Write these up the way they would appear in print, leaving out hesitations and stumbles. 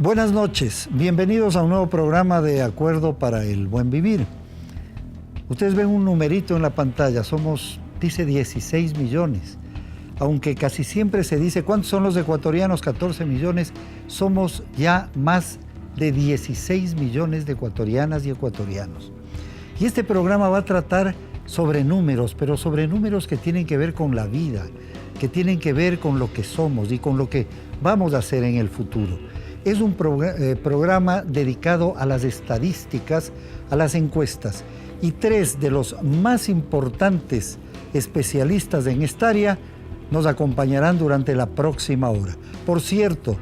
Buenas noches, bienvenidos a un nuevo programa de Acuerdo para el Buen Vivir. Ustedes ven un numerito en la pantalla, dice 16 millones. Aunque casi siempre se dice, ¿cuántos son los ecuatorianos? 14 millones. Somos ya más de 16 millones de ecuatorianas y ecuatorianos. Y este programa va a tratar sobre números, pero sobre números que tienen que ver con la vida, que tienen que ver con lo que somos y con lo que vamos a hacer en el futuro. Es un programa dedicado a las estadísticas, a las encuestas. Y tres de los más importantes especialistas en esta área nos acompañarán durante la próxima hora. Por cierto,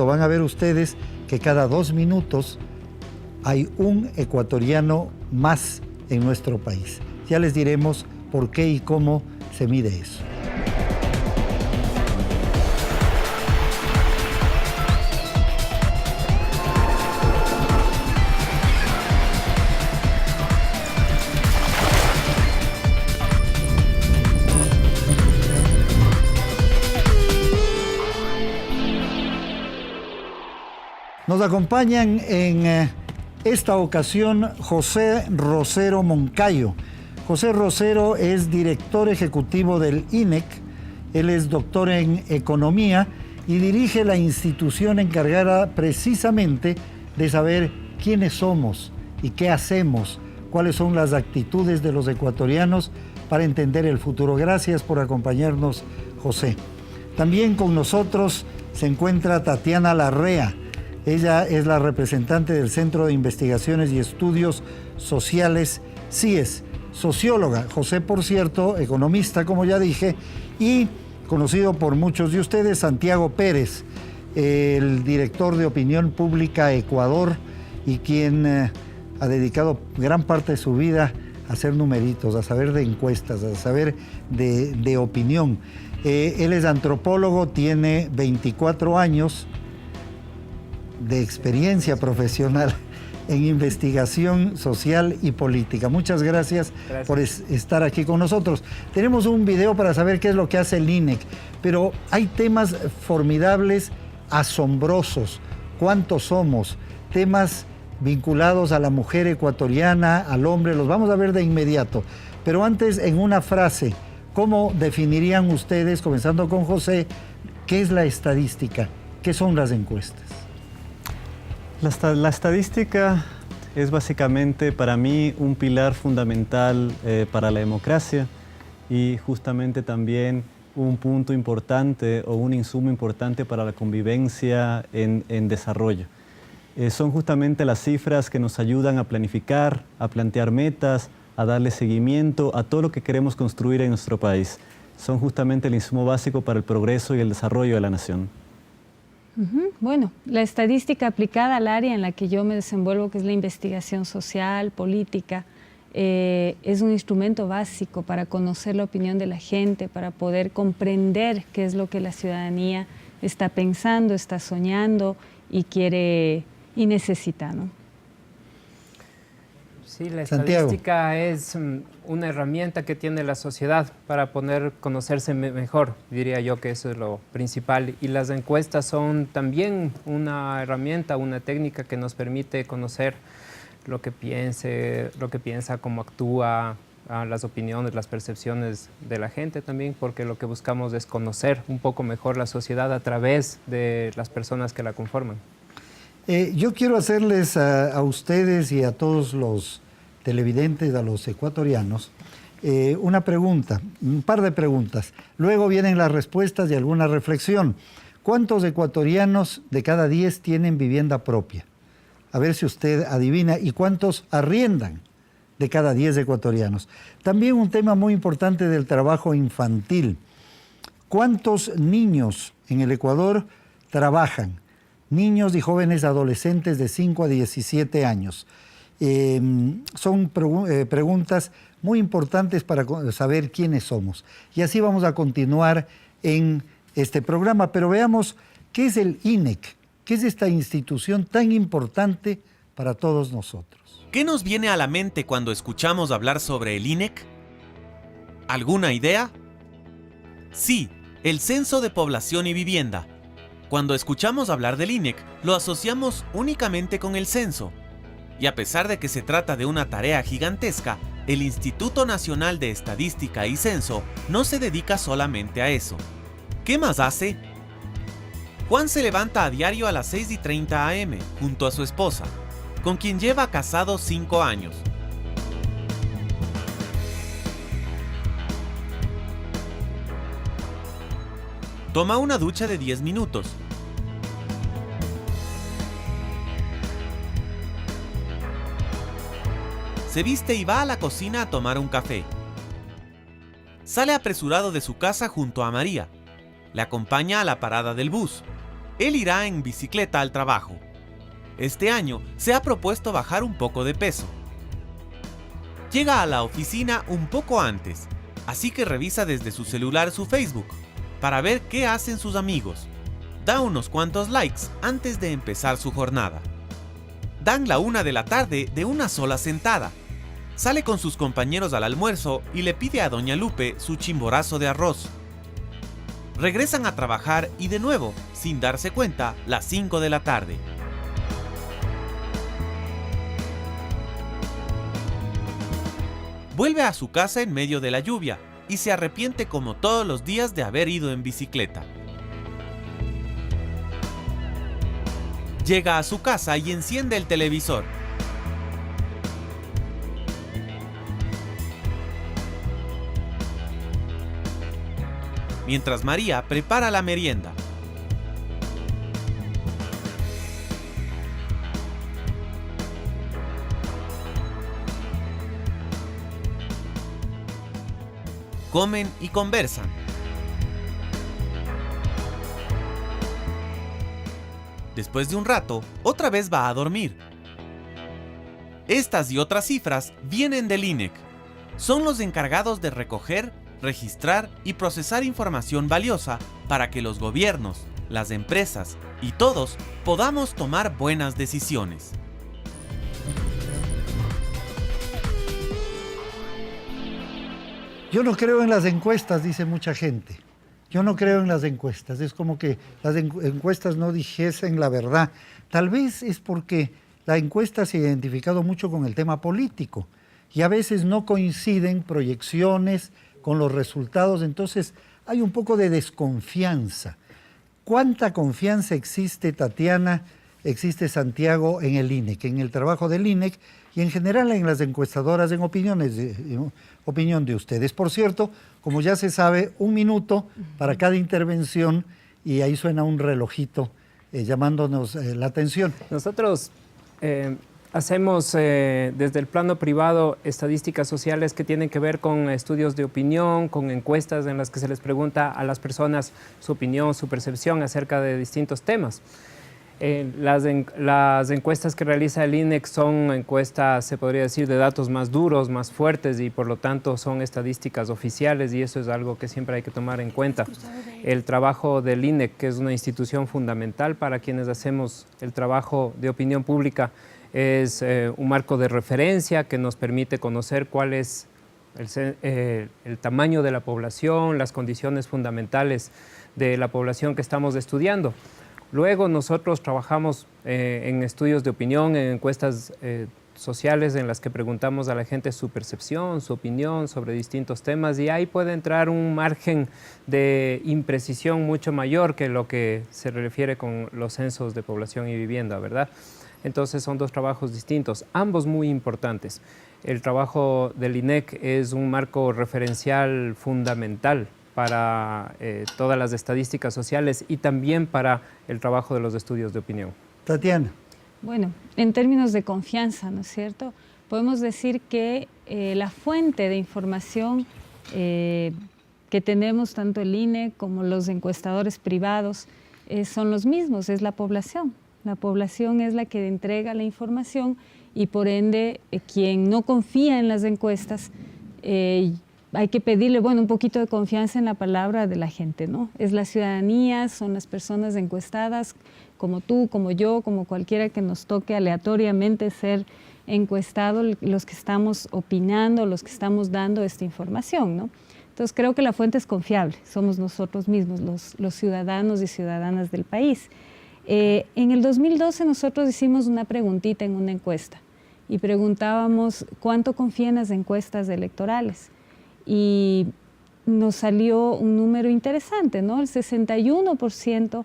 van a ver ustedes que cada 2 minutos hay un ecuatoriano más en nuestro país. Ya les diremos por qué y cómo se mide eso. Nos acompañan en esta ocasión José Rosero Moncayo. José Rosero es director ejecutivo del INEC, él es doctor en economía y dirige la institución encargada precisamente de saber quiénes somos y qué hacemos, cuáles son las actitudes de los ecuatorianos para entender el futuro. Gracias por acompañarnos, José. También con nosotros se encuentra Tatiana Larrea. Ella es la representante del Centro de Investigaciones y Estudios Sociales, CIES, socióloga. José, por cierto, economista, como ya dije, y conocido por muchos de ustedes, Santiago Pérez, el director de Opinión Pública Ecuador y quien ha dedicado gran parte de su vida a hacer numeritos, a saber de encuestas, a saber de opinión. Él es antropólogo, tiene 24 años de experiencia profesional en investigación social y política. Muchas gracias por estar aquí con nosotros. Tenemos un video para saber qué es lo que hace el INEC, pero hay temas formidables, asombrosos. ¿Cuántos somos? Temas vinculados a la mujer ecuatoriana, al hombre, los vamos a ver de inmediato. Pero antes, en una frase, ¿cómo definirían ustedes, comenzando con José, qué es la estadística? ¿Qué son las encuestas? La estadística es básicamente para mí un pilar fundamental para la democracia y justamente también un punto importante o un insumo importante para la convivencia en desarrollo. Son justamente las cifras que nos ayudan a planificar, a plantear metas, a darle seguimiento a todo lo que queremos construir en nuestro país. Son justamente el insumo básico para el progreso y el desarrollo de la nación. Bueno, la estadística aplicada al área en la que yo me desenvuelvo, que es la investigación social, política, es un instrumento básico para conocer la opinión de la gente, para poder comprender qué es lo que la ciudadanía está pensando, está soñando y quiere y necesita, ¿no? Sí, la estadística es una herramienta que tiene la sociedad para poder conocerse mejor, diría yo que eso es lo principal. Y las encuestas son también una herramienta, una técnica que nos permite conocer lo que piensa, cómo actúa, las opiniones, las percepciones de la gente también, porque lo que buscamos es conocer un poco mejor la sociedad a través de las personas que la conforman. Yo quiero hacerles a ustedes y a todos los televidentes, a los ecuatorianos, una pregunta, un par de preguntas. Luego vienen las respuestas y alguna reflexión. ¿Cuántos ecuatorianos de cada 10 tienen vivienda propia? A ver si usted adivina. ¿Y cuántos arriendan de cada 10 ecuatorianos? También un tema muy importante del trabajo infantil. ¿Cuántos niños en el Ecuador trabajan? Niños y jóvenes adolescentes de 5 a 17 años. Son preguntas muy importantes para saber quiénes somos. Y así vamos a continuar en este programa. Pero veamos qué es el INEC, qué es esta institución tan importante para todos nosotros. ¿Qué nos viene a la mente cuando escuchamos hablar sobre el INEC? ¿Alguna idea? Sí, el Censo de Población y Vivienda. Cuando escuchamos hablar del INEC, lo asociamos únicamente con el censo. Y a pesar de que se trata de una tarea gigantesca, el Instituto Nacional de Estadística y Censo no se dedica solamente a eso. ¿Qué más hace? Juan se levanta a diario a las 6:30 am junto a su esposa, con quien lleva casado 5 años. Toma una ducha de 10 minutos. Se viste y va a la cocina a tomar un café. Sale apresurado de su casa junto a María. Le acompaña a la parada del bus. Él irá en bicicleta al trabajo. Este año se ha propuesto bajar un poco de peso. Llega a la oficina un poco antes, así que revisa desde su celular su Facebook para ver qué hacen sus amigos. Da unos cuantos likes antes de empezar su jornada. Dan la 1 de la tarde de una sola sentada. Sale con sus compañeros al almuerzo y le pide a doña Lupe su chimborazo de arroz. Regresan a trabajar y de nuevo, sin darse cuenta, las 5 de la tarde. Vuelve a su casa en medio de la lluvia y se arrepiente como todos los días de haber ido en bicicleta. Llega a su casa y enciende el televisor. Mientras María prepara la merienda. Comen y conversan. Después de un rato, otra vez va a dormir. Estas y otras cifras vienen del INEC. Son los encargados de recoger, registrar y procesar información valiosa para que los gobiernos, las empresas y todos podamos tomar buenas decisiones. Yo no creo en las encuestas, dice mucha gente. Yo no creo en las encuestas. Es como que las encuestas no dijesen la verdad. Tal vez es porque la encuesta se ha identificado mucho con el tema político y a veces no coinciden proyecciones con los resultados, entonces hay un poco de desconfianza. ¿Cuánta confianza existe, Tatiana, existe, Santiago, en el INEC, en el trabajo del INEC y en general en las encuestadoras, en opinión de ustedes? Por cierto, como ya se sabe, 1 minuto para cada intervención y ahí suena un relojito llamándonos la atención. Nosotros hacemos desde el plano privado estadísticas sociales que tienen que ver con estudios de opinión, con encuestas en las que se les pregunta a las personas su opinión, su percepción acerca de distintos temas. Las encuestas que realiza el INEC son encuestas, se podría decir, de datos más duros, más fuertes y por lo tanto son estadísticas oficiales y eso es algo que siempre hay que tomar en cuenta. El trabajo del INEC, que es una institución fundamental para quienes hacemos el trabajo de opinión pública, es un marco de referencia que nos permite conocer cuál es el tamaño de la población, las condiciones fundamentales de la población que estamos estudiando. Luego nosotros trabajamos en estudios de opinión, en encuestas sociales en las que preguntamos a la gente su percepción, su opinión sobre distintos temas y ahí puede entrar un margen de imprecisión mucho mayor que lo que se refiere con los censos de población y vivienda, ¿verdad? Entonces son dos trabajos distintos, ambos muy importantes. El trabajo del INEC es un marco referencial fundamental para todas las estadísticas sociales y también para el trabajo de los estudios de opinión. Tatiana. Bueno, en términos de confianza, ¿no es cierto? Podemos decir que la fuente de información que tenemos, tanto el INEC como los encuestadores privados, son los mismos, es la población. La población es la que entrega la información y por ende quien no confía en las encuestas hay que pedirle, bueno, un poquito de confianza en la palabra de la gente, ¿no? Es la ciudadanía, son las personas encuestadas, como tú, como yo, como cualquiera que nos toque aleatoriamente ser encuestado, los que estamos opinando, los que estamos dando esta información, ¿no? Entonces creo que la fuente es confiable, somos nosotros mismos, los ciudadanos y ciudadanas del país. En el 2012 nosotros hicimos una preguntita en una encuesta y preguntábamos cuánto confía en las encuestas electorales y nos salió un número interesante, ¿no? El 61%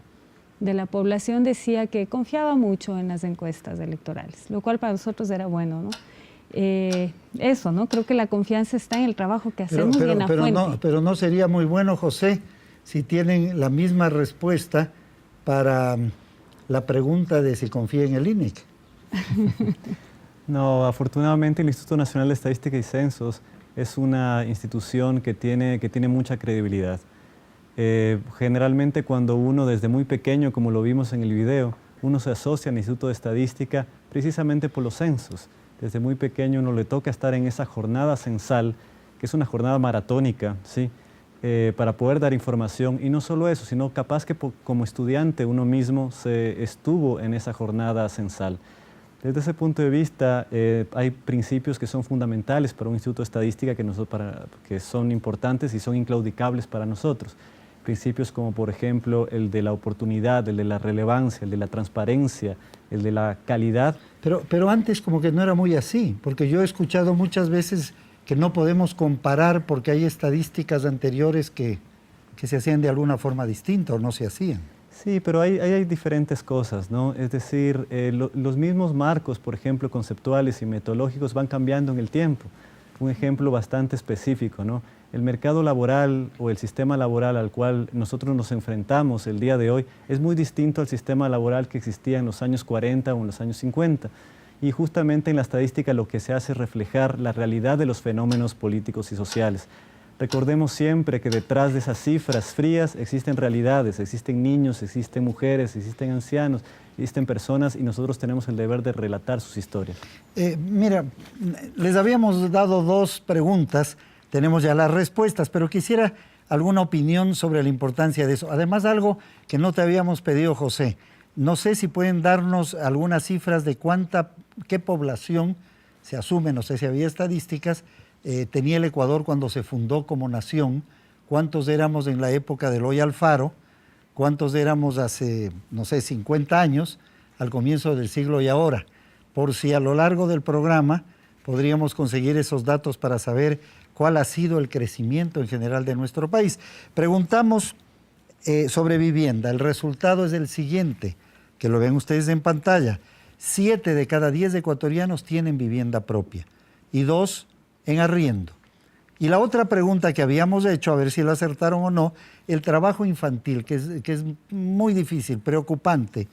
de la población decía que confiaba mucho en las encuestas electorales, lo cual para nosotros era bueno, ¿no? Eso, ¿no? Creo que la confianza está en el trabajo que hacemos y en la fuente. Pero no sería muy bueno, José, si tienen la misma respuesta para la pregunta de si confía en el INEC. No, afortunadamente el Instituto Nacional de Estadística y Censos es una institución que tiene mucha credibilidad. Generalmente cuando uno desde muy pequeño, como lo vimos en el video, uno se asocia al Instituto de Estadística precisamente por los censos. Desde muy pequeño uno le toca estar en esa jornada censal, que es una jornada maratónica, ¿sí? Para poder dar información. Y no solo eso, sino capaz que como estudiante uno mismo se estuvo en esa jornada censal. Desde ese punto de vista, hay principios que son fundamentales para un instituto de estadística que son importantes y son inclaudicables para nosotros. Principios como, por ejemplo, el de la oportunidad, el de la relevancia, el de la transparencia, el de la calidad. Pero antes como que no era muy así, porque yo he escuchado muchas veces que no podemos comparar porque hay estadísticas anteriores que se hacían de alguna forma distinta o no se hacían. Sí, pero hay diferentes cosas, ¿no? Es decir, los mismos marcos, por ejemplo, conceptuales y metodológicos van cambiando en el tiempo. Un ejemplo bastante específico, ¿no? El mercado laboral o el sistema laboral al cual nosotros nos enfrentamos el día de hoy es muy distinto al sistema laboral que existía en los años 40 o en los años 50. Y justamente en la estadística lo que se hace es reflejar la realidad de los fenómenos políticos y sociales. Recordemos siempre que detrás de esas cifras frías existen realidades, existen niños, existen mujeres, existen ancianos, existen personas y nosotros tenemos el deber de relatar sus historias. Mira, les habíamos dado 2 preguntas, tenemos ya las respuestas, pero quisiera alguna opinión sobre la importancia de eso. Además, algo que no te habíamos pedido, José. No sé si pueden darnos algunas cifras de qué población se asume, no sé si había estadísticas, tenía el Ecuador cuando se fundó como nación, cuántos éramos en la época de Eloy Alfaro, cuántos éramos hace, no sé, 50 años, al comienzo del siglo y ahora, por si a lo largo del programa podríamos conseguir esos datos para saber cuál ha sido el crecimiento en general de nuestro país. Preguntamos sobre vivienda, el resultado es el siguiente, que lo ven ustedes en pantalla, 7 de cada 10 ecuatorianos tienen vivienda propia y 2 en arriendo. Y la otra pregunta que habíamos hecho, a ver si lo acertaron o no, el trabajo infantil, que es muy difícil, preocupante.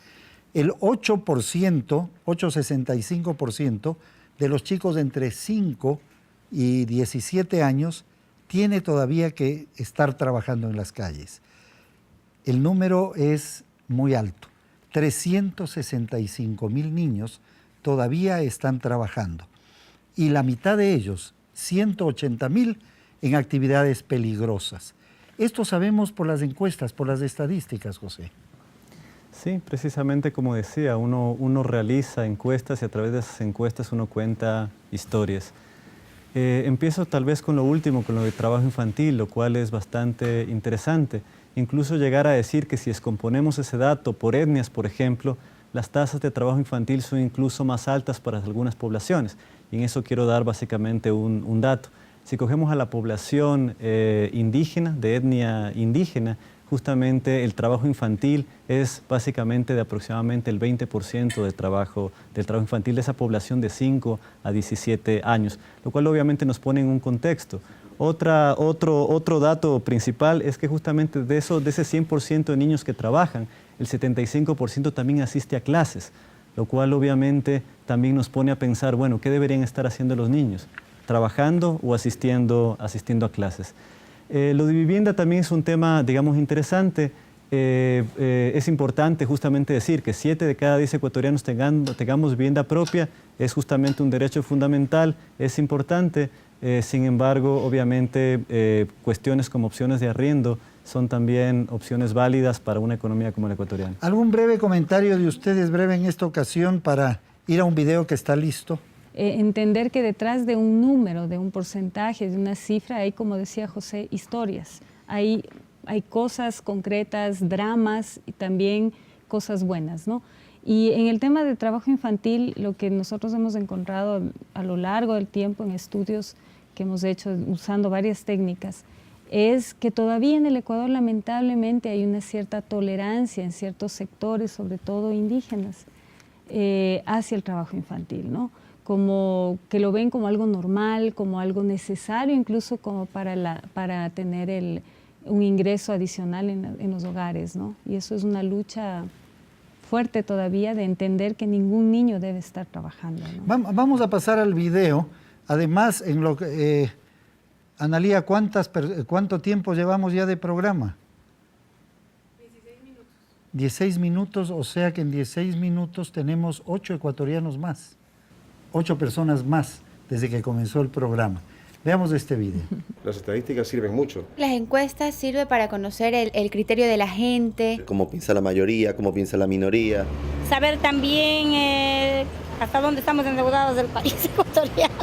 El 8,65% de los chicos de entre 5 y 17 años tiene todavía que estar trabajando en las calles. El número es muy alto. 365,000 niños todavía están trabajando. Y la mitad de ellos, 180,000, en actividades peligrosas. Esto sabemos por las encuestas, por las estadísticas, José. Sí, precisamente como decía, uno realiza encuestas y a través de esas encuestas uno cuenta historias. Empiezo tal vez con lo último, con lo de trabajo infantil, lo cual es bastante interesante. Incluso llegar a decir que si descomponemos ese dato por etnias, por ejemplo, las tasas de trabajo infantil son incluso más altas para algunas poblaciones. Y en eso quiero dar básicamente un dato. Si cogemos a la población indígena, de etnia indígena, justamente el trabajo infantil es básicamente de aproximadamente el 20% del trabajo infantil de esa población de 5 a 17 años, lo cual obviamente nos pone en un contexto. Otro dato principal es que justamente de ese 100% de niños que trabajan, el 75% también asiste a clases, lo cual obviamente también nos pone a pensar, bueno, ¿qué deberían estar haciendo los niños? ¿Trabajando o asistiendo a clases? Lo de vivienda también es un tema, digamos, interesante. Es importante justamente decir que 7 de cada 10 ecuatorianos tengamos vivienda propia, es justamente un derecho fundamental, es importante. Sin embargo, obviamente, cuestiones como opciones de arriendo son también opciones válidas para una economía como la ecuatoriana. ¿Algún breve comentario de ustedes, breve en esta ocasión, para ir a un video que está listo? Entender que detrás de un número, de un porcentaje, de una cifra, hay, como decía José, historias. Hay cosas concretas, dramas y también cosas buenas, ¿no? Y en el tema de trabajo infantil, lo que nosotros hemos encontrado a lo largo del tiempo en estudios que hemos hecho usando varias técnicas, es que todavía en el Ecuador lamentablemente hay una cierta tolerancia en ciertos sectores, sobre todo indígenas, hacia el trabajo infantil, ¿no? Como que lo ven como algo normal, como algo necesario, incluso como para tener un ingreso adicional en los hogares, ¿no? Y eso es una lucha fuerte todavía de entender que ningún niño debe estar trabajando, ¿no? Vamos a pasar al video. Además, en lo que, Analía, ¿cuánto tiempo llevamos ya de programa? 16 minutos. 16 minutos, o sea que en 16 minutos tenemos 8 ecuatorianos más. 8 personas más desde que comenzó el programa. Veamos este video. Las estadísticas sirven mucho. Las encuestas sirven para conocer el criterio de la gente. Cómo piensa la mayoría, cómo piensa la minoría. Saber también hasta dónde estamos endeudados del país ecuatoriano.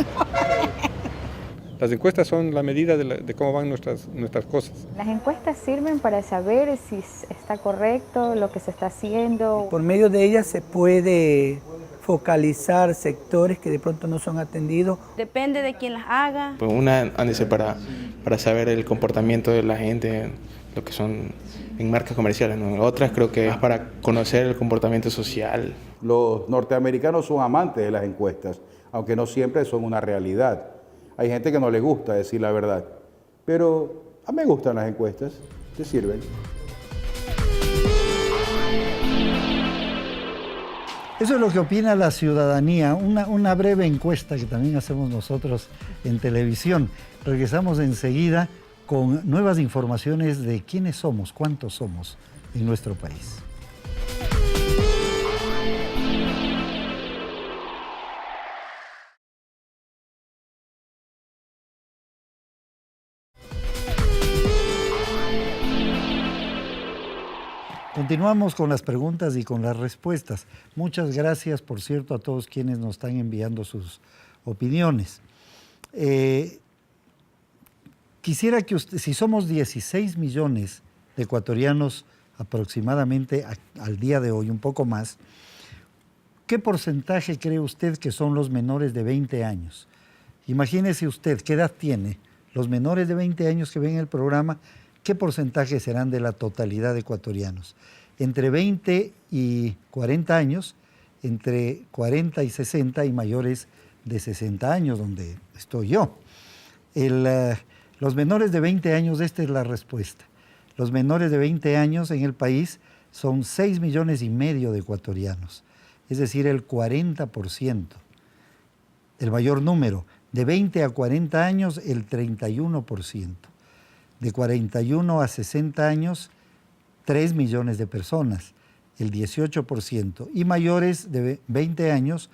Las encuestas son la medida de cómo van nuestras cosas. Las encuestas sirven para saber si está correcto lo que se está haciendo. Por medio de ellas se puede focalizar sectores que de pronto no son atendidos. Depende de quién las haga. Pues una han de ser para saber el comportamiento de la gente, lo que son en marcas comerciales, ¿no? Otras creo que es para conocer el comportamiento social. Los norteamericanos son amantes de las encuestas, aunque no siempre son una realidad. Hay gente que no le gusta decir la verdad, pero a mí me gustan las encuestas, te sirven. Eso es lo que opina la ciudadanía, una breve encuesta que también hacemos nosotros en televisión. Regresamos enseguida con nuevas informaciones de quiénes somos, cuántos somos en nuestro país. Continuamos con las preguntas y con las respuestas. Muchas gracias, por cierto, a todos quienes nos están enviando sus opiniones. Quisiera que usted, si somos 16 millones de ecuatorianos aproximadamente al día de hoy, un poco más, ¿qué porcentaje cree usted que son los menores de 20 años? Imagínese usted, ¿qué edad tiene? Los menores de 20 años que ven el programa, ¿qué porcentaje serán de la totalidad de ecuatorianos? Entre 20 y 40 años, entre 40 y 60 y mayores de 60 años, donde estoy yo. Los menores de 20 años, esta es la respuesta. Los menores de 20 años en el país son 6,5 millones de ecuatorianos, es decir, el 40%. El mayor número, de 20 a 40 años, el 31%. De 41 a 60 años, 3 millones de personas, el 18%. Y mayores de 20 años,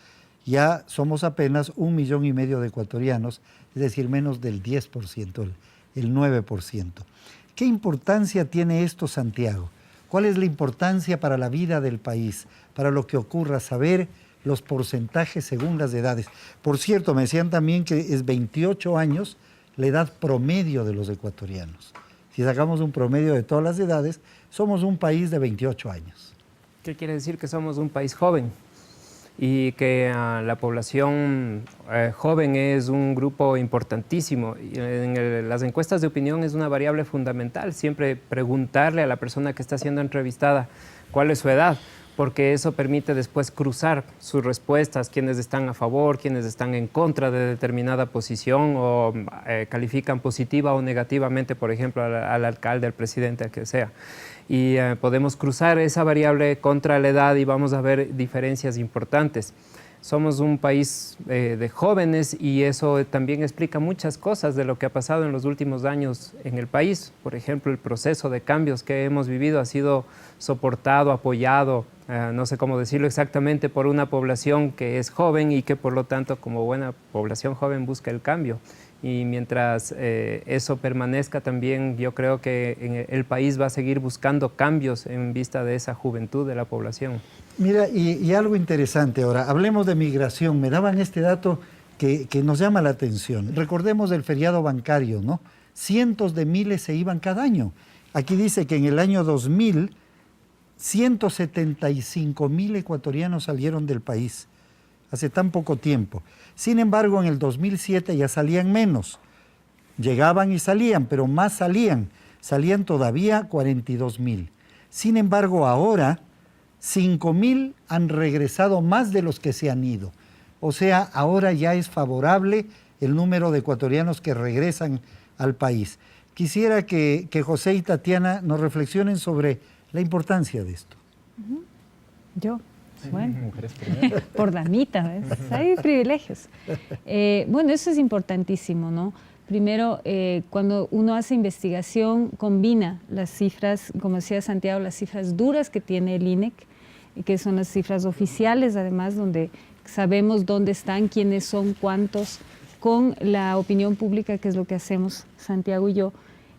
ya somos apenas 1,5 millones de ecuatorianos, es decir, menos del 10%, el 9%. ¿Qué importancia tiene esto, Santiago? ¿Cuál es la importancia para la vida del país, para lo que ocurra, saber los porcentajes según las edades? Por cierto, me decían también que es 28 años la edad promedio de los ecuatorianos. Si sacamos un promedio de todas las edades, somos un país de 28 años. ¿Qué quiere decir? Que somos un país joven y que la población joven es un grupo importantísimo. Y las encuestas de opinión es una variable fundamental, siempre preguntarle a la persona que está siendo entrevistada cuál es su edad, porque eso permite después cruzar sus respuestas, quiénes están a favor, quiénes están en contra de determinada posición o califican positiva o negativamente, por ejemplo, al alcalde, al presidente, al que sea. Y podemos cruzar esa variable contra la edad y vamos a ver diferencias importantes. Somos un país de jóvenes y eso también explica muchas cosas de lo que ha pasado en los últimos años en el país. Por ejemplo, el proceso de cambios que hemos vivido ha sido soportado, apoyado no sé cómo decirlo exactamente, por una población que es joven y que por lo tanto como buena población joven busca el cambio. Y mientras eso permanezca también, yo creo que el país va a seguir buscando cambios en vista de esa juventud de la población. Mira, y algo interesante ahora, hablemos de migración. Me daban este dato que nos llama la atención. Recordemos el feriado bancario, ¿no? Cientos de miles se iban cada año. Aquí dice que en el año 2000, 175.000 ecuatorianos salieron del país, hace tan poco tiempo. Sin embargo, en el 2007 ya salían menos. Llegaban y salían, pero más salían. Salían todavía 42.000. Sin embargo, ahora 5.000 han regresado más de los que se han ido. O sea, ahora ya es favorable el número de ecuatorianos que regresan al país. Quisiera que José y Tatiana nos reflexionen sobre la importancia de esto. Yo. Bueno, por damita, ¿ves? Hay privilegios. Bueno, eso es importantísimo, ¿no? Primero, cuando uno hace investigación, combina las cifras, como decía Santiago, las cifras duras que tiene el INEC, que son las cifras oficiales, además, donde sabemos dónde están, quiénes son, cuántos, con la opinión pública, que es lo que hacemos Santiago y yo,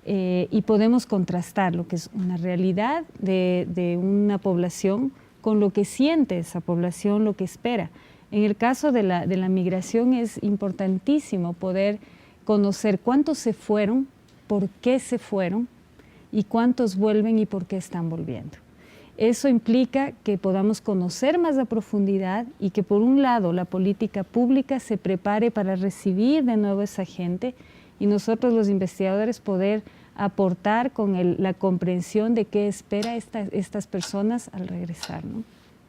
y podemos contrastar lo que es una realidad de una población con lo que siente esa población, lo que espera. En el caso de la migración es importantísimo poder conocer cuántos se fueron, por qué se fueron y cuántos vuelven y por qué están volviendo. Eso implica que podamos conocer más a profundidad y que por un lado la política pública se prepare para recibir de nuevo a esa gente y nosotros los investigadores poder aportar con la comprensión de qué espera estas personas al regresar, ¿no?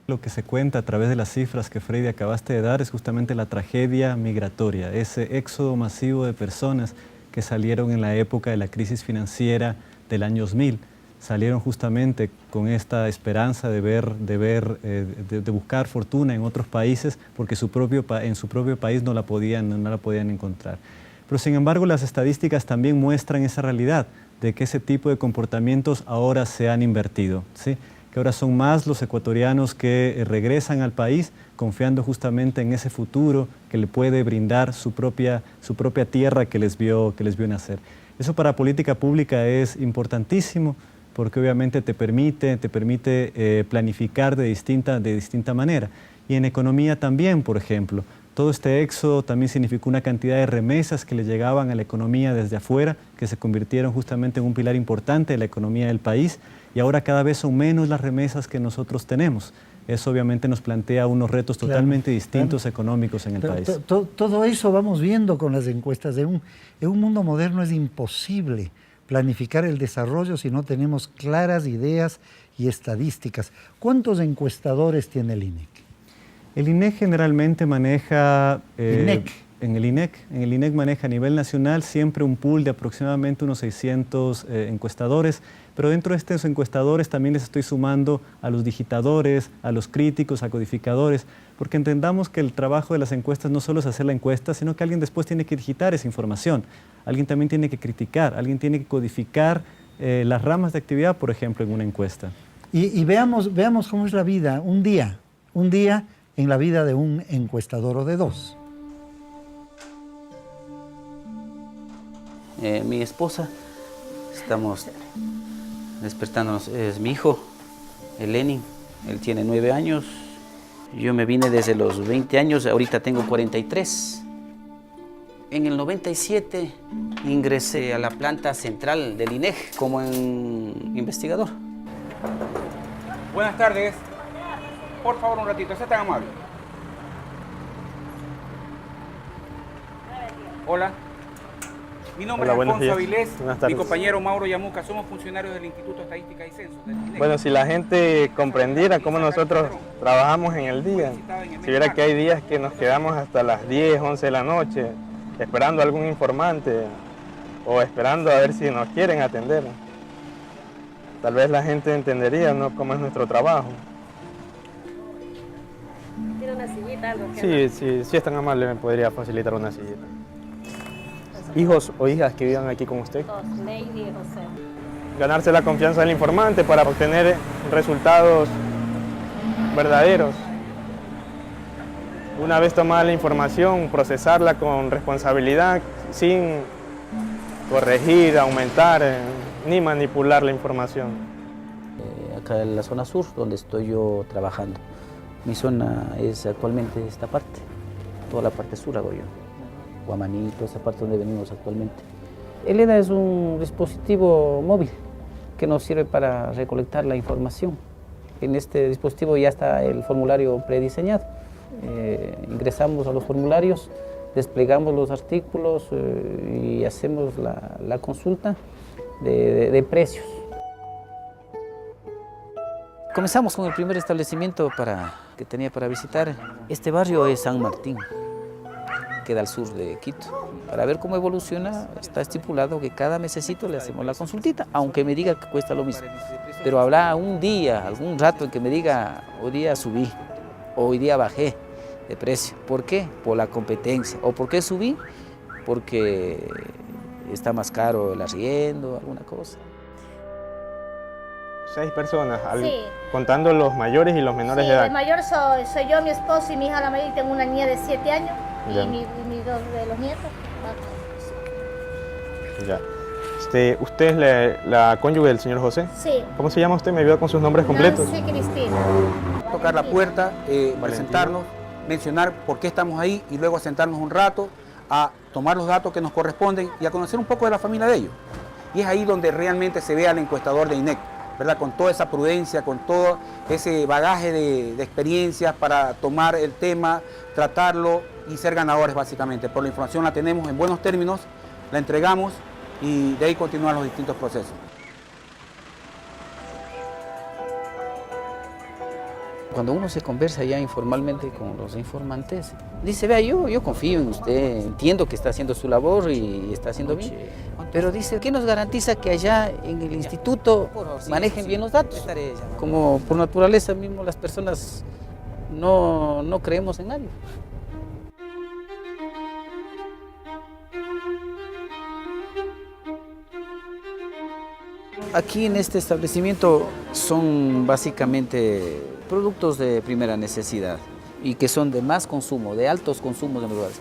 Lo que se cuenta a través de las cifras que Freddy acabaste de dar es justamente la tragedia migratoria, ese éxodo masivo de personas que salieron en la época de la crisis financiera del año 2000. Salieron justamente con esta esperanza de buscar fortuna en otros países porque en su propio país no la podían encontrar. Pero sin embargo las estadísticas también muestran esa realidad de que ese tipo de comportamientos ahora se han invertido, ¿sí? Que ahora son más los ecuatorianos que regresan al país confiando justamente en ese futuro que le puede brindar su propia tierra que les vio nacer. Eso para política pública es importantísimo porque obviamente te permite planificar de distinta manera. Y en economía también, por ejemplo. Todo este éxodo también significó una cantidad de remesas que le llegaban a la economía desde afuera, que se convirtieron justamente en un pilar importante de la economía del país, y ahora cada vez son menos las remesas que nosotros tenemos. Eso obviamente nos plantea unos retos totalmente distintos económicos en el país. Todo eso vamos viendo con las encuestas. En un mundo moderno es imposible planificar el desarrollo si no tenemos claras ideas y estadísticas. ¿Cuántos encuestadores tiene el INEC? El INEC generalmente maneja, en el INEC maneja a nivel nacional siempre un pool de aproximadamente unos 600 encuestadores, pero dentro de estos encuestadores también les estoy sumando a los digitadores, a los críticos, a codificadores, porque entendamos que el trabajo de las encuestas no solo es hacer la encuesta, sino que alguien después tiene que digitar esa información, alguien también tiene que criticar, alguien tiene que codificar las ramas de actividad, por ejemplo, en una encuesta. Y veamos cómo es la vida, un día en la vida de un encuestador o de dos. Mi esposa, estamos despertándonos, es mi hijo, el Lenin, él tiene 9 años, yo me vine desde los 20 años, ahorita tengo 43. En el 97 ingresé a la planta central del INEC como investigador. Buenas tardes. Por favor, un ratito, sea tan amable. Hola. Mi nombre es Alfonso Avilés, mi compañero Mauro Yamuca, somos funcionarios del Instituto de Estadística y Censos. Bueno, si la gente comprendiera cómo nosotros trabajamos en el día, si viera que hay días que nos quedamos hasta las 10, 11 de la noche, esperando a algún informante o esperando a ver si nos quieren atender, tal vez la gente entendería, ¿no?, cómo es nuestro trabajo. ¿Tiene una sillita, algo? Si es tan amable, me podría facilitar una sillita. ¿Hijos o hijas que vivan aquí con usted? Dos, Lady y José. Ganarse la confianza del informante para obtener resultados verdaderos. Una vez tomada la información, procesarla con responsabilidad, sin corregir, aumentar ni manipular la información. Acá en la zona sur, donde estoy yo trabajando. Mi zona es actualmente esta parte, toda la parte sur hago yo. Guamanito, esa parte donde venimos actualmente. El EDA es un dispositivo móvil que nos sirve para recolectar la información. En este dispositivo ya está el formulario prediseñado. Ingresamos a los formularios, desplegamos los artículos y hacemos la consulta de precios. Comenzamos con el primer establecimiento que tenía para visitar. Este barrio es San Martín, queda al sur de Quito. Para ver cómo evoluciona, está estipulado que cada mesecito le hacemos la consultita, aunque me diga que cuesta lo mismo. Pero habrá un día, algún rato en que me diga, hoy día subí, o hoy día bajé de precio. ¿Por qué? Por la competencia. ¿O por qué subí? Porque está más caro el arriendo, alguna cosa. 6 personas, Sí. contando los mayores y los menores de edad. El mayor soy yo, mi esposo y mi hija la mayor, y tengo una niña de 7 años Ya. y mis 2 de los nietos. Ya. ¿Usted es la cónyuge del señor José? Sí. ¿Cómo se llama usted? ¿Me ayuda con sus nombres completos? Nancy Cristina. Tocar la puerta, presentarnos, mencionar por qué estamos ahí y luego sentarnos un rato a tomar los datos que nos corresponden y a conocer un poco de la familia de ellos. Y es ahí donde realmente se ve al encuestador de INEC, ¿verdad? Con toda esa prudencia, con todo ese bagaje de experiencias para tomar el tema, tratarlo y ser ganadores básicamente. Por la información la tenemos en buenos términos, la entregamos y de ahí continúan los distintos procesos. Cuando uno se conversa ya informalmente con los informantes, dice, vea, yo confío en usted, entiendo que está haciendo su labor y está haciendo bien, pero dice, ¿qué nos garantiza que allá en el instituto manejen bien los datos? Como por naturaleza mismo las personas no creemos en nadie. Aquí en este establecimiento son básicamente productos de primera necesidad y que son de más consumo, de altos consumos en lugares.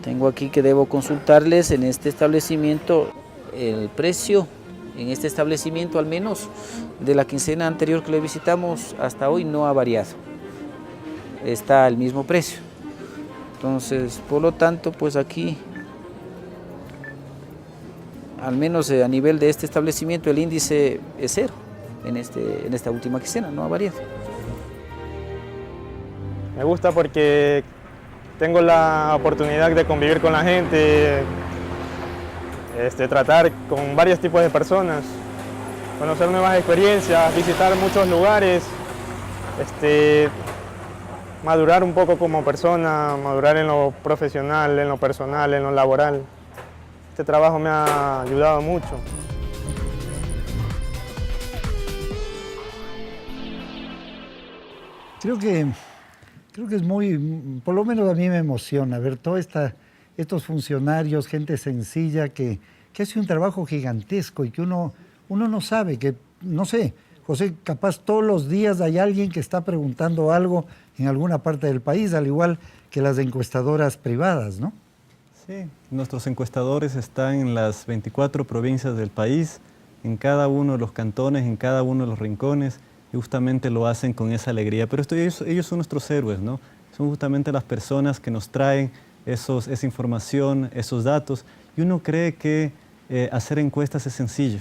Tengo aquí que debo consultarles en este establecimiento el precio, en este establecimiento al menos de la quincena anterior que le visitamos hasta hoy no ha variado. Está al mismo precio. Entonces, por lo tanto, pues aquí al menos a nivel de este establecimiento el índice es 0 en esta última quincena, no ha variado. Me gusta porque tengo la oportunidad de convivir con la gente, tratar con varios tipos de personas, conocer nuevas experiencias, visitar muchos lugares, madurar un poco como persona, madurar en lo profesional, en lo personal, en lo laboral. Este trabajo me ha ayudado mucho. Creo que es muy, por lo menos a mí me emociona ver todos estos funcionarios, gente sencilla que hace un trabajo gigantesco y que uno no sabe, que no sé, José, capaz todos los días hay alguien que está preguntando algo en alguna parte del país, al igual que las encuestadoras privadas, ¿no? Sí, nuestros encuestadores están en las 24 provincias del país, en cada uno de los cantones, en cada uno de los rincones, y justamente lo hacen con esa alegría. Pero ellos son nuestros héroes, ¿no? Son justamente las personas que nos traen esa información, esos datos, y uno cree que hacer encuestas es sencillo.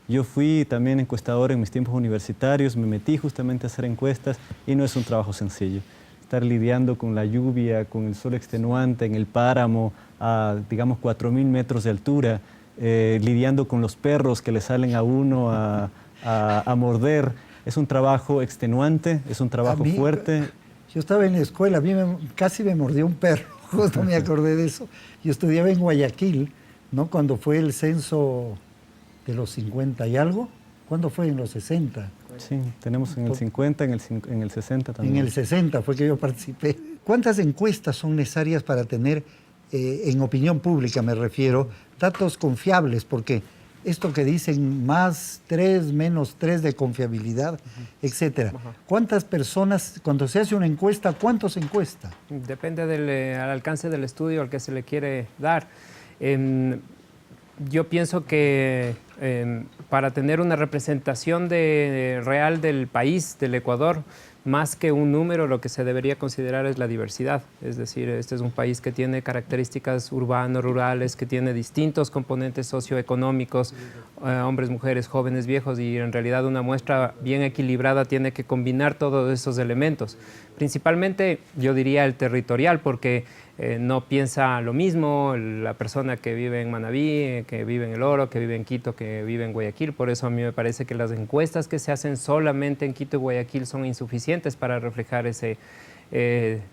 Yo fui también encuestador en mis tiempos universitarios, me metí justamente a hacer encuestas y no es un trabajo sencillo. Estar lidiando con la lluvia, con el sol extenuante en el páramo a, digamos, 4.000 metros de altura, lidiando con los perros que le salen a uno a morder. Es un trabajo extenuante, es un trabajo fuerte. Yo estaba en la escuela, a mí casi me mordió un perro, justo me acordé de eso. Yo estudiaba en Guayaquil, ¿no? Cuando fue el censo de los 50 y algo. ¿Cuándo fue? En los 60. Sí, tenemos en el 50, en el 60 también. En el 60 fue que yo participé. ¿Cuántas encuestas son necesarias para tener, en opinión pública me refiero, datos confiables? Porque esto que dicen más 3, menos 3 de confiabilidad, etcétera. ¿Cuántas personas, cuando se hace una encuesta, cuánto se encuesta? Depende del al alcance del estudio al que se le quiere dar. Yo pienso que para tener una representación real del país, del Ecuador, más que un número, lo que se debería considerar es la diversidad. Es decir, este es un país que tiene características urbanos, rurales, que tiene distintos componentes socioeconómicos, hombres, mujeres, jóvenes, viejos, y en realidad una muestra bien equilibrada tiene que combinar todos esos elementos. Principalmente, yo diría, el territorial, porque no piensa lo mismo la persona que vive en Manabí, que vive en El Oro, que vive en Quito, que vive en Guayaquil. Por eso a mí me parece que las encuestas que se hacen solamente en Quito y Guayaquil son insuficientes para reflejar ese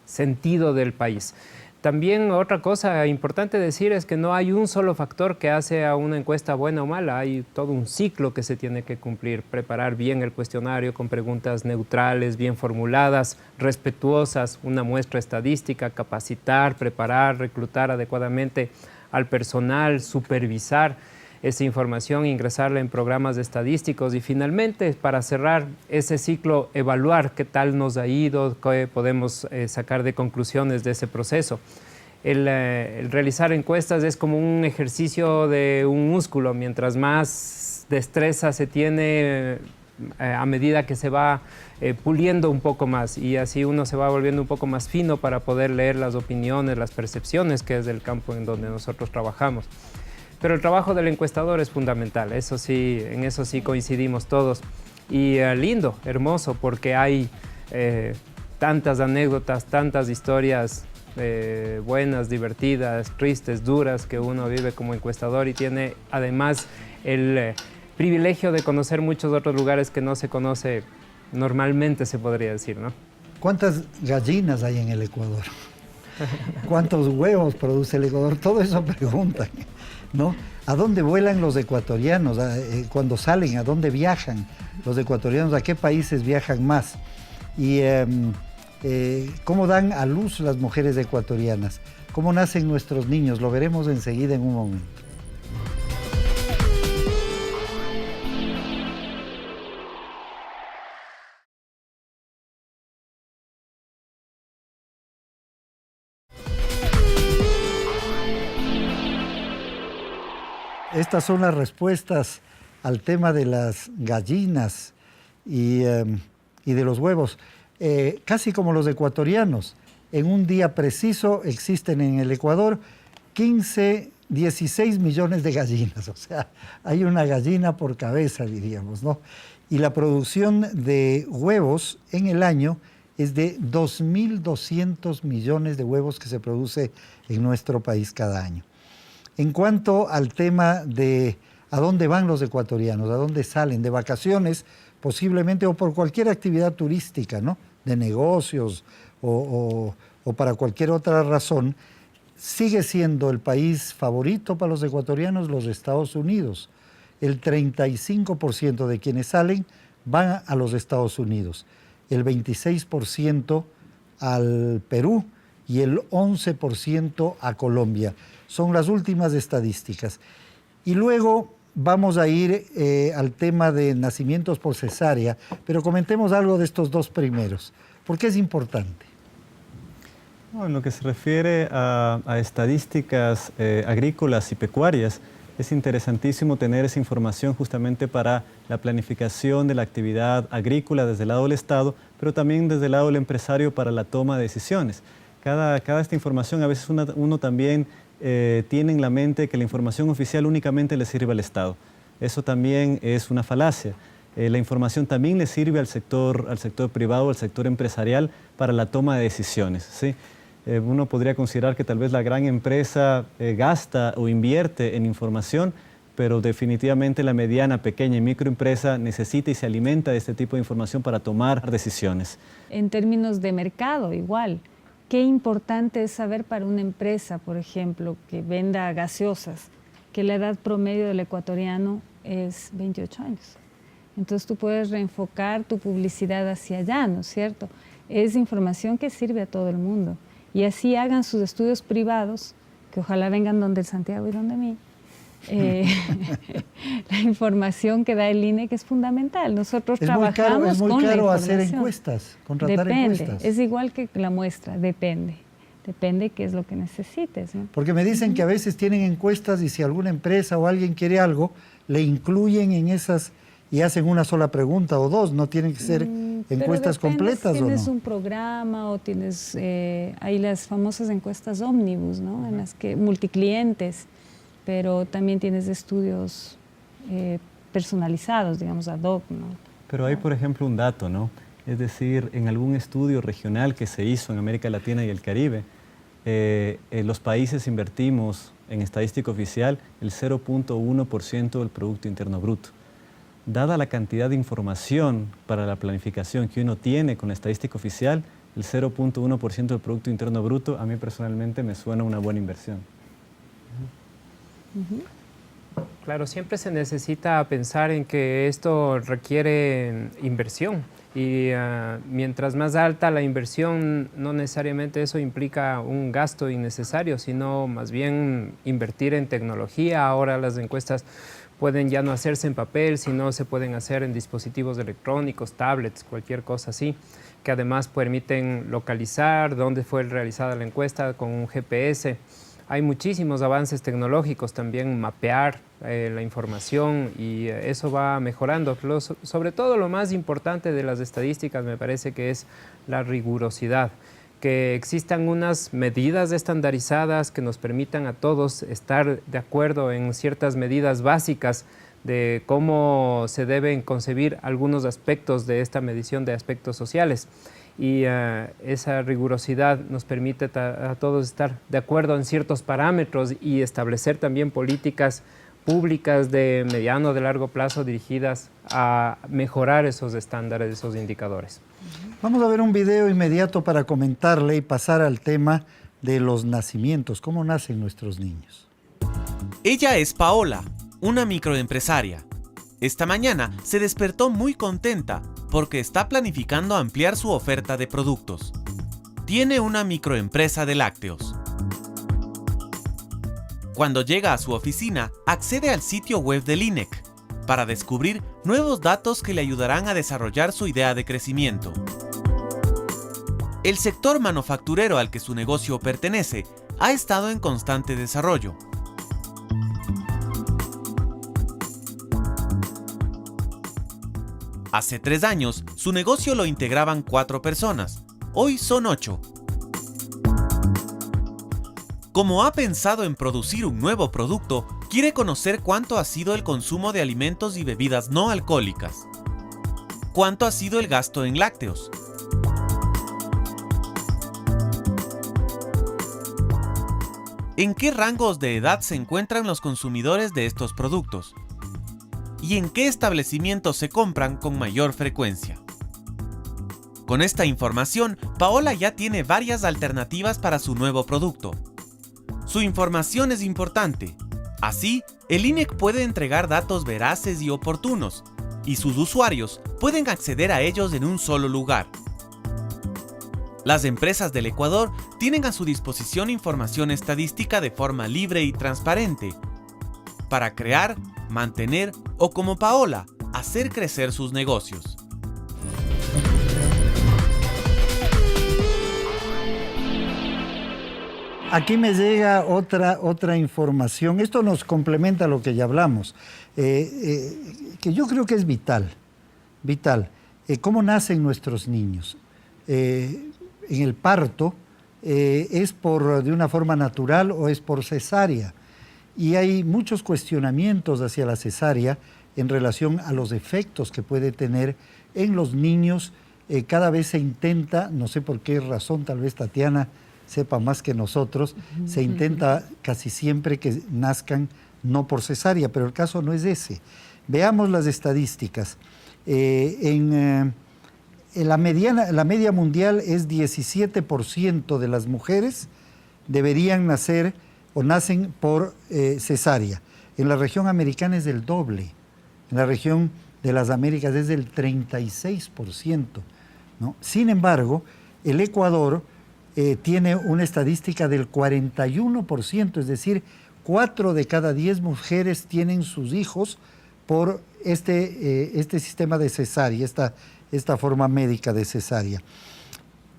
sentido del país. También otra cosa importante decir es que no hay un solo factor que hace a una encuesta buena o mala, hay todo un ciclo que se tiene que cumplir, preparar bien el cuestionario con preguntas neutrales, bien formuladas, respetuosas, una muestra estadística, capacitar, preparar, reclutar adecuadamente al personal, supervisar esa información, ingresarla en programas estadísticos y finalmente, para cerrar ese ciclo, evaluar qué tal nos ha ido, qué podemos sacar de conclusiones de ese proceso. El realizar encuestas es como un ejercicio de un músculo, mientras más destreza se tiene a medida que se va puliendo un poco más, y así uno se va volviendo un poco más fino para poder leer las opiniones, las percepciones, que es el campo en donde nosotros trabajamos. Pero el trabajo del encuestador es fundamental, eso sí, en eso sí coincidimos todos. Y lindo, hermoso, porque hay tantas anécdotas, tantas historias buenas, divertidas, tristes, duras, que uno vive como encuestador, y tiene además el privilegio de conocer muchos otros lugares que no se conoce normalmente, se podría decir, ¿no? ¿Cuántas gallinas hay en el Ecuador? ¿Cuántos huevos produce el Ecuador? Todo eso preguntan, ¿no? ¿A dónde vuelan los ecuatorianos? Cuando salen, ¿a dónde viajan los ecuatorianos? ¿A qué países viajan más? Y ¿cómo dan a luz las mujeres ecuatorianas? ¿Cómo nacen nuestros niños? Lo veremos enseguida en un momento. Estas son las respuestas al tema de las gallinas y de los huevos. Casi como los ecuatorianos, en un día preciso existen en el Ecuador 16 millones de gallinas. O sea, hay una gallina por cabeza, diríamos, ¿no? Y la producción de huevos en el año es de 2.200 millones de huevos que se produce en nuestro país cada año. En cuanto al tema de a dónde van los ecuatorianos, a dónde salen, de vacaciones posiblemente, o por cualquier actividad turística, ¿no? De negocios o para cualquier otra razón, sigue siendo el país favorito para los ecuatorianos los Estados Unidos. El 35% de quienes salen van a los Estados Unidos, el 26% al Perú y el 11% a Colombia. Son las últimas estadísticas. Y luego vamos a ir al tema de nacimientos por cesárea, pero comentemos algo de estos dos primeros. ¿Por qué es importante? No, en lo que se refiere a estadísticas agrícolas y pecuarias, es interesantísimo tener esa información justamente para la planificación de la actividad agrícola desde el lado del Estado, pero también desde el lado del empresario para la toma de decisiones. Cada esta información, a veces uno también tiene en la mente que la información oficial únicamente le sirve al Estado. Eso también es una falacia. La información también le sirve al sector privado, al sector empresarial para la toma de decisiones, ¿sí? Uno podría considerar que tal vez la gran empresa gasta o invierte en información, pero definitivamente la mediana, pequeña y microempresa necesita y se alimenta de este tipo de información para tomar decisiones. En términos de mercado, igual. Qué importante es saber para una empresa, por ejemplo, que venda gaseosas, que la edad promedio del ecuatoriano es 28 años. Entonces tú puedes reenfocar tu publicidad hacia allá, ¿no es cierto? Es información que sirve a todo el mundo. Y así hagan sus estudios privados, que ojalá vengan donde el Santiago y donde mí, la información que da el INEC es fundamental. Nosotros trabajamos con la información. Es muy caro hacer encuestas, contratar encuestas. Es igual que la muestra, depende qué es lo que necesites, ¿no? Porque me dicen que a veces tienen encuestas y si alguna empresa o alguien quiere algo, le incluyen en esas y hacen una sola pregunta o dos, no tienen que ser encuestas completas, ¿o no? Tienes un programa o tienes, hay las famosas encuestas ómnibus, ¿no? En las que multiclientes, pero también tienes estudios personalizados, digamos, ad hoc, ¿no? Pero hay, por ejemplo, un dato, ¿no? Es decir, en algún estudio regional que se hizo en América Latina y el Caribe, en los países invertimos en estadística oficial el 0.1% del Producto Interno Bruto. Dada la cantidad de información para la planificación que uno tiene con la estadística oficial, el 0.1% del Producto Interno Bruto a mí personalmente me suena una buena inversión. Claro, siempre se necesita pensar en que esto requiere inversión y mientras más alta la inversión, no necesariamente eso implica un gasto innecesario, sino más bien invertir en tecnología. Ahora las encuestas pueden ya no hacerse en papel, sino se pueden hacer en dispositivos electrónicos, tablets, cualquier cosa así, que además permiten localizar dónde fue realizada la encuesta con un GPS. Hay muchísimos avances tecnológicos, también mapear la información y eso va mejorando. Sobre todo lo más importante de las estadísticas me parece que es la rigurosidad, que existan unas medidas estandarizadas que nos permitan a todos estar de acuerdo en ciertas medidas básicas de cómo se deben concebir algunos aspectos de esta medición de aspectos sociales. Y esa rigurosidad nos permite a todos estar de acuerdo en ciertos parámetros y establecer también políticas públicas de mediano o de largo plazo dirigidas a mejorar esos estándares, esos indicadores. Vamos a ver un video inmediato para comentarle y pasar al tema de los nacimientos, cómo nacen nuestros niños. Ella es Paola, una microempresaria. Esta mañana se despertó muy contenta porque está planificando ampliar su oferta de productos. Tiene una microempresa de lácteos. Cuando llega a su oficina, accede al sitio web del INEC para descubrir nuevos datos que le ayudarán a desarrollar su idea de crecimiento. El sector manufacturero al que su negocio pertenece ha estado en constante desarrollo. Hace 3 años, su negocio lo integraban 4 personas. Hoy son 8. Como ha pensado en producir un nuevo producto, quiere conocer cuánto ha sido el consumo de alimentos y bebidas no alcohólicas. ¿Cuánto ha sido el gasto en lácteos? ¿En qué rangos de edad se encuentran los consumidores de estos productos? ¿Y en qué establecimientos se compran con mayor frecuencia? Con esta información, Paola ya tiene varias alternativas para su nuevo producto. Su información es importante. Así, el INEC puede entregar datos veraces y oportunos, y sus usuarios pueden acceder a ellos en un solo lugar. Las empresas del Ecuador tienen a su disposición información estadística de forma libre y transparente para crear, mantener o, como Paola, hacer crecer sus negocios. Aquí me llega otra información. Esto nos complementa lo que ya hablamos, que yo creo que es vital. ¿Cómo nacen nuestros niños? En el parto, ¿es de una forma natural o es por cesárea? Y hay muchos cuestionamientos hacia la cesárea en relación a los efectos que puede tener en los niños. Cada vez se intenta, no sé por qué razón, tal vez Tatiana sepa más que nosotros, se intenta casi siempre que nazcan no por cesárea, pero el caso no es ese. Veamos las estadísticas. La media mundial es 17% de las mujeres deberían nacer o nacen por cesárea. En la región americana es del doble. En la región de las Américas es del 36%, ¿no? Sin embargo, el Ecuador tiene una estadística del 41%, es decir, 4 de cada 10 mujeres tienen sus hijos por este sistema de cesárea, esta forma médica de cesárea.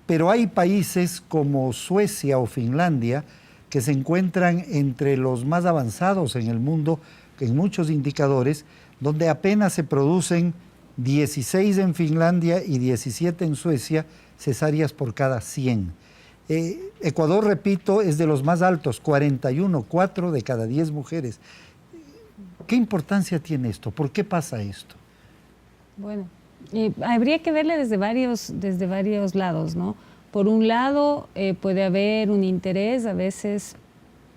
Pero hay países como Suecia o Finlandia que se encuentran entre los más avanzados en el mundo, en muchos indicadores, donde apenas se producen 16 en Finlandia y 17 en Suecia cesáreas por cada 100. Ecuador, repito, es de los más altos, 41, 4 de cada 10 mujeres. ¿Qué importancia tiene esto? ¿Por qué pasa esto? Bueno, habría que verle desde varios lados, ¿no? Por un lado, puede haber un interés a veces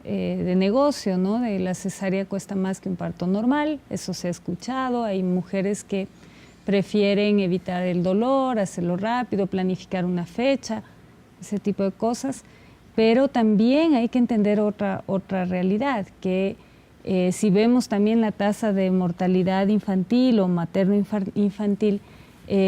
de negocio, ¿no? De la cesárea cuesta más que un parto normal, eso se ha escuchado. Hay mujeres que prefieren evitar el dolor, hacerlo rápido, planificar una fecha, ese tipo de cosas. Pero también hay que entender otra realidad, que si vemos también la tasa de mortalidad infantil o materno-infantil,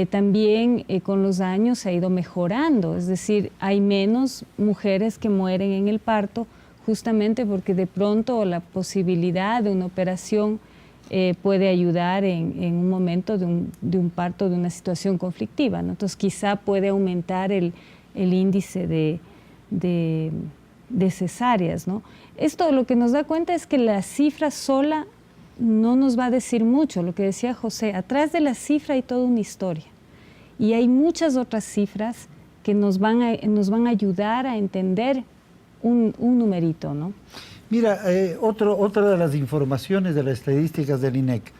también con los años se ha ido mejorando, es decir, hay menos mujeres que mueren en el parto justamente porque de pronto la posibilidad de una operación puede ayudar en un momento de un parto, de una situación conflictiva, ¿no? Entonces quizá puede aumentar el índice de cesáreas, ¿no? Esto lo que nos da cuenta es que la cifra sola no nos va a decir mucho. Lo que decía José, atrás de la cifra hay toda una historia y hay muchas otras cifras que nos van a ayudar a entender un numerito, ¿no? Mira, otra de las informaciones de las estadísticas del INEC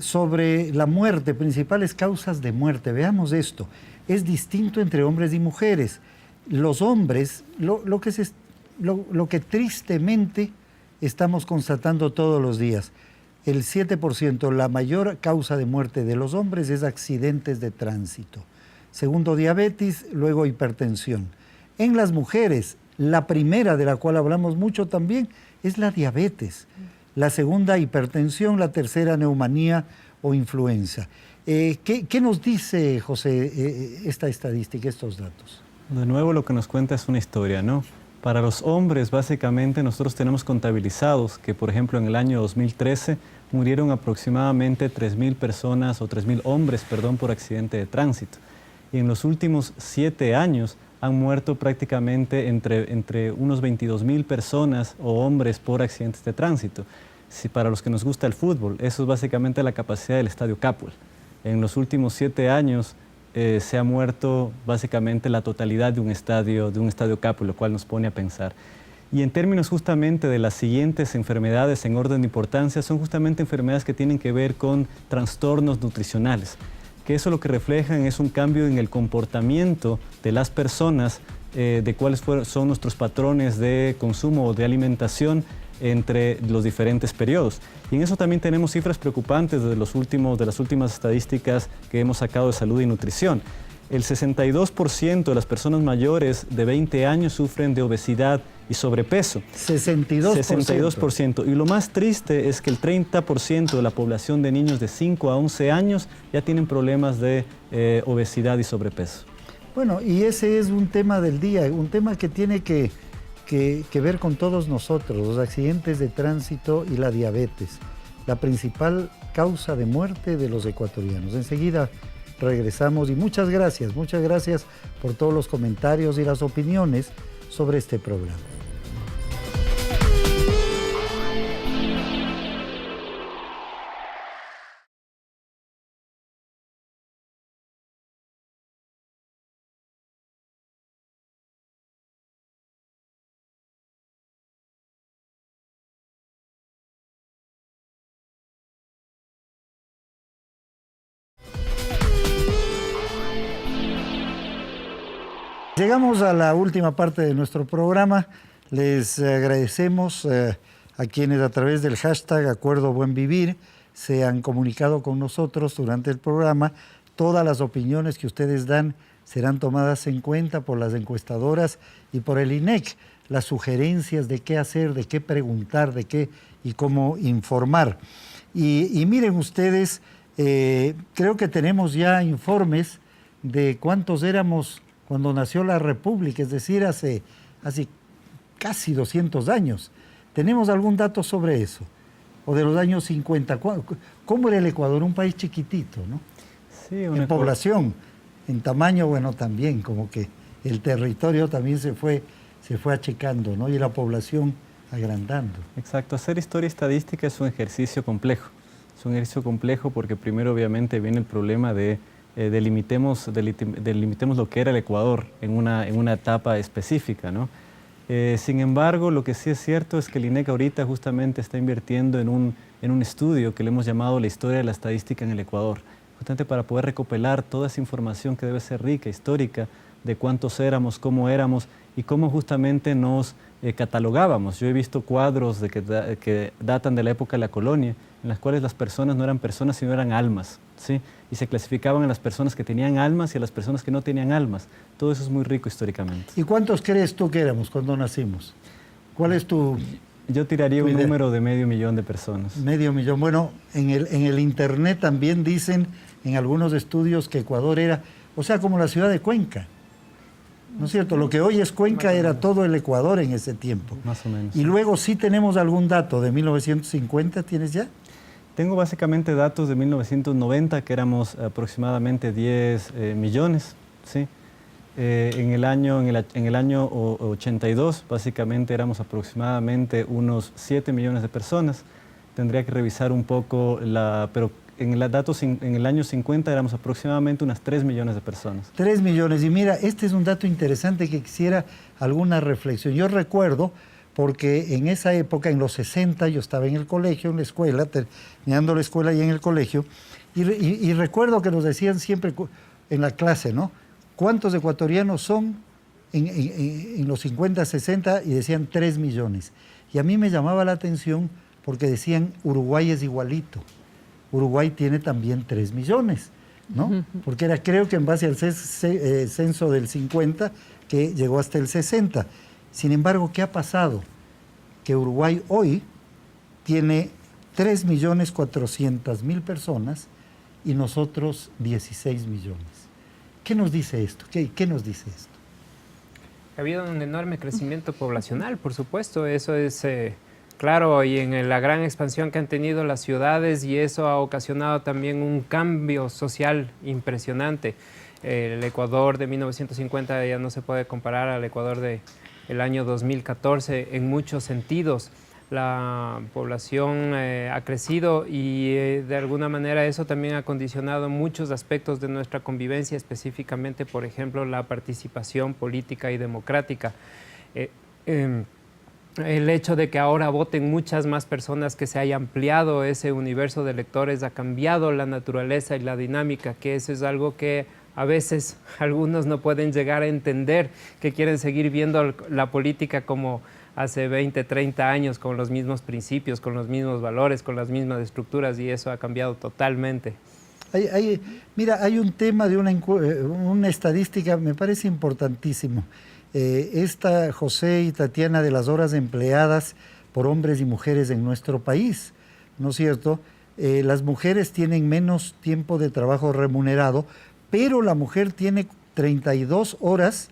sobre la muerte, principales causas de muerte. Veamos esto, es distinto entre hombres y mujeres. Los hombres, lo que tristemente estamos constatando todos los días, el 7%, la mayor causa de muerte de los hombres es accidentes de tránsito. Segundo, diabetes, luego hipertensión. En las mujeres, la primera de la cual hablamos mucho también es la diabetes. La segunda, hipertensión, la tercera, neumonía o influenza. ¿Qué nos dice, José, esta estadística, estos datos? De nuevo lo que nos cuenta es una historia, ¿no? Para los hombres, básicamente, nosotros tenemos contabilizados que, por ejemplo, en el año 2013 murieron aproximadamente 3.000 personas o 3.000 hombres, perdón, por accidente de tránsito. Y en los últimos 7 años han muerto prácticamente entre unos 22.000 personas o hombres por accidentes de tránsito. Si para los que nos gusta el fútbol, eso es básicamente la capacidad del Estadio Capul. En los últimos 7 años se ha muerto básicamente la totalidad de un estadio Capul, lo cual nos pone a pensar. Y en términos justamente de las siguientes enfermedades en orden de importancia, son justamente enfermedades que tienen que ver con trastornos nutricionales, que eso lo que reflejan es un cambio en el comportamiento de las personas, de cuáles son nuestros patrones de consumo o de alimentación entre los diferentes periodos. Y en eso también tenemos cifras preocupantes de las últimas estadísticas que hemos sacado de salud y nutrición. El 62% de las personas mayores de 20 años sufren de obesidad y sobrepeso. 62%. Y lo más triste es que el 30% de la población de niños de 5 a 11 años ya tienen problemas de obesidad y sobrepeso. Bueno, y ese es un tema del día, un tema que tiene que ver con todos nosotros, los accidentes de tránsito y la diabetes, la principal causa de muerte de los ecuatorianos. Enseguida regresamos y muchas gracias por todos los comentarios y las opiniones sobre este programa. Llegamos a la última parte de nuestro programa. Les agradecemos a quienes a través del hashtag Acuerdo Buen Vivir se han comunicado con nosotros durante el programa. Todas las opiniones que ustedes dan serán tomadas en cuenta por las encuestadoras y por el INEC. Las sugerencias de qué hacer, de qué preguntar, de qué y cómo informar. Y miren ustedes, creo que tenemos ya informes de cuántos éramos cuando nació la República, es decir, hace casi 200 años. ¿Tenemos algún dato sobre eso? O de los años 50. ¿Cómo era el Ecuador? Un país chiquitito, ¿no? Sí, en población, en tamaño, bueno, también, como que el territorio también se fue achicando, ¿no? Y la población agrandando. Exacto. Hacer historia estadística es un ejercicio complejo. Es un ejercicio complejo porque primero obviamente viene el problema de delimitemos lo que era el Ecuador en una etapa específica, ¿no? Sin embargo, lo que sí es cierto es que el INEC ahorita justamente está invirtiendo en un estudio que le hemos llamado la historia de la estadística en el Ecuador, justamente para poder recopilar toda esa información que debe ser rica, histórica, de cuántos éramos, cómo éramos y cómo justamente nos catalogábamos. Yo he visto cuadros que datan de la época de la colonia, en las cuales las personas no eran personas, sino eran almas, ¿sí? Y se clasificaban a las personas que tenían almas y a las personas que no tenían almas. Todo eso es muy rico históricamente. ¿Y cuántos crees tú que éramos cuando nacimos? ¿Cuál es tu...? Yo tiraría un número de 500.000 de personas. 500.000. Bueno, en el internet también dicen en algunos estudios que Ecuador era, o sea, como la ciudad de Cuenca. ¿No es cierto? Lo que hoy es Cuenca era todo el Ecuador en ese tiempo. Más o menos. Y luego sí tenemos algún dato de 1950, ¿tienes ya? Tengo básicamente datos de 1990, que éramos aproximadamente 10 millones, ¿sí? En el año 82, básicamente éramos aproximadamente unos 7 millones de personas. Tendría que revisar un poco, pero en los datos en el año 50 éramos aproximadamente unas 3 millones de personas. 3 millones. Y mira, este es un dato interesante que quisiera alguna reflexión. Yo recuerdo, porque en esa época, en los 60, yo estaba en el colegio, en la escuela, terminando la escuela y en el colegio, y recuerdo que nos decían siempre en la clase, ¿no? ¿Cuántos ecuatorianos son en los 50, 60? Y decían 3 millones. Y a mí me llamaba la atención porque decían Uruguay es igualito. Uruguay tiene también 3 millones, ¿no? Porque era, creo que en base al censo del 50, que llegó hasta el 60. Sin embargo, ¿qué ha pasado? Que Uruguay hoy tiene 3.400.000 personas y nosotros 16 millones. ¿Qué nos dice esto? ¿Qué nos dice esto? Ha habido un enorme crecimiento poblacional, por supuesto, eso es claro, y en la gran expansión que han tenido las ciudades, y eso ha ocasionado también un cambio social impresionante. El Ecuador de 1950 ya no se puede comparar al Ecuador del año 2014 en muchos sentidos. La población ha crecido y de alguna manera eso también ha condicionado muchos aspectos de nuestra convivencia, específicamente, por ejemplo, la participación política y democrática. El hecho de que ahora voten muchas más personas, que se haya ampliado ese universo de electores, ha cambiado la naturaleza y la dinámica, que eso es algo que a veces algunos no pueden llegar a entender, que quieren seguir viendo la política como hace 20, 30 años, con los mismos principios, con los mismos valores, con las mismas estructuras, y eso ha cambiado totalmente. Mira, hay un tema de una estadística, me parece importantísimo. Esta, José y Tatiana, de las horas empleadas por hombres y mujeres en nuestro país, ¿no es cierto? Las mujeres tienen menos tiempo de trabajo remunerado, pero la mujer tiene 32 horas,